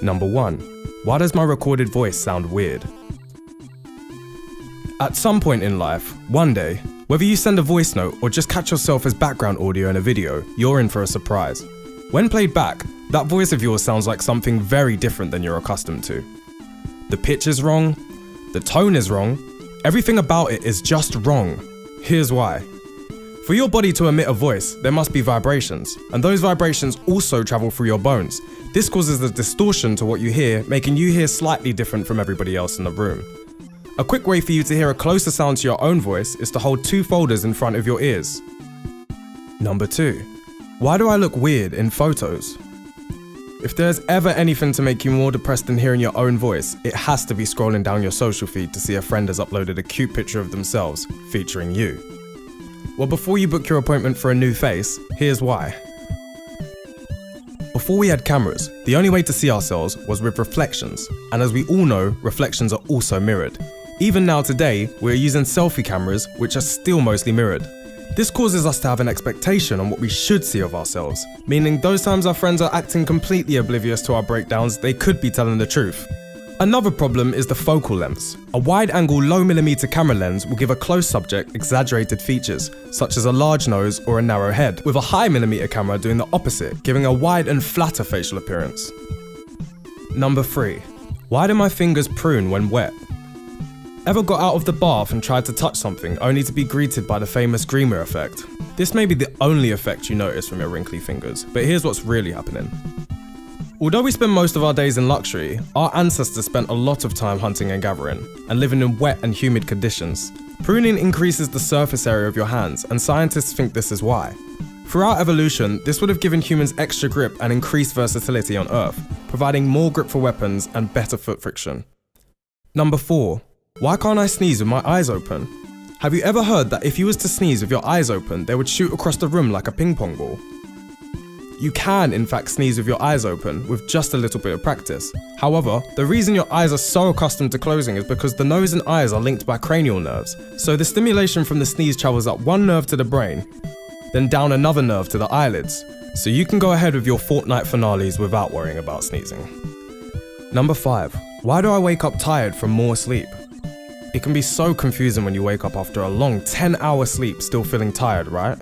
Number 1. Why does my recorded voice sound weird? At some point in life, one day, whether you send a voice note or just catch yourself as background audio in a video, you're in for a surprise. When played back, that voice of yours sounds like something very different than you're accustomed to. The pitch is wrong, the tone is wrong, everything about it is just wrong. Here's why. For your body to emit a voice, there must be vibrations, and those vibrations also travel through your bones. This causes a distortion to what you hear, making you hear slightly different from everybody else in the room. A quick way for you to hear a closer sound to your own voice is to hold 2 folders in front of your ears. Number 2. Why do I look weird in photos? If there's ever anything to make you more depressed than hearing your own voice, it has to be scrolling down your social feed to see a friend has uploaded a cute picture of themselves featuring you. Well, before you book your appointment for a new face, here's why. Before we had cameras, the only way to see ourselves was with reflections, and as we all know, reflections are also mirrored. Even now today, we're using selfie cameras, which are still mostly mirrored. This causes us to have an expectation on what we should see of ourselves, meaning those times our friends are acting completely oblivious to our breakdowns, they could be telling the truth. Another problem is the focal lengths. A wide-angle low-millimeter camera lens will give a close subject exaggerated features, such as a large nose or a narrow head, with a high-millimeter camera doing the opposite, giving a wide and flatter facial appearance. Number 3. Why do my fingers prune when wet? Ever got out of the bath and tried to touch something only to be greeted by the famous Greener effect? This may be the only effect you notice from your wrinkly fingers, but here's what's really happening. Although we spend most of our days in luxury, our ancestors spent a lot of time hunting and gathering, and living in wet and humid conditions. Pruning increases the surface area of your hands, and scientists think this is why. Throughout evolution, this would have given humans extra grip and increased versatility on Earth, providing more grip for weapons and better foot friction. Number 4. Why can't I sneeze with my eyes open? Have you ever heard that if you was to sneeze with your eyes open, they would shoot across the room like a ping pong ball? You can, in fact, sneeze with your eyes open with just a little bit of practice. However, the reason your eyes are so accustomed to closing is because the nose and eyes are linked by cranial nerves. So the stimulation from the sneeze travels up one nerve to the brain, then down another nerve to the eyelids. So you can go ahead with your fortnight finales without worrying about sneezing. Number 5. Why do I wake up tired from more sleep? It can be so confusing when you wake up after a long 10-hour sleep still feeling tired, right?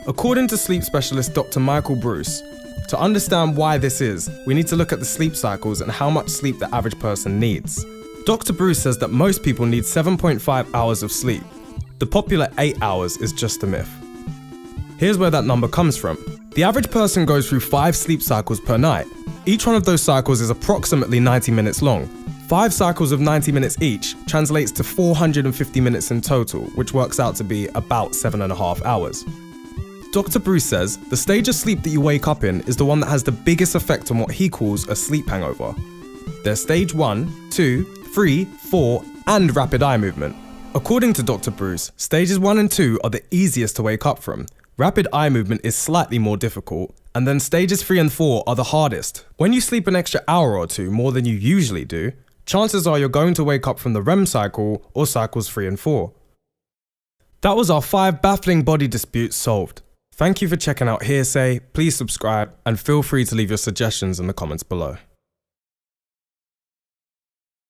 According to sleep specialist Dr. Michael Bruce, to understand why this is, we need to look at the sleep cycles and how much sleep the average person needs. Dr. Bruce says that most people need 7.5 hours of sleep. The popular 8 hours is just a myth. Here's where that number comes from. The average person goes through 5 sleep cycles per night. Each one of those cycles is approximately 90 minutes long. 5 cycles of 90 minutes each translates to 450 minutes in total, which works out to be about 7.5 hours. Dr. Bruce says the stage of sleep that you wake up in is the one that has the biggest effect on what he calls a sleep hangover. There's stage 1, 2, 3, 4, and rapid eye movement. According to Dr. Bruce, stages 1 and 2 are the easiest to wake up from. Rapid eye movement is slightly more difficult, and then stages 3 and 4 are the hardest. When you sleep an extra hour or 2 more than you usually do, chances are you're going to wake up from the REM cycle or cycles 3 and 4. That was our 5 baffling body disputes solved. Thank you for checking out Hearsay, please subscribe, and feel free to leave your suggestions in the comments below.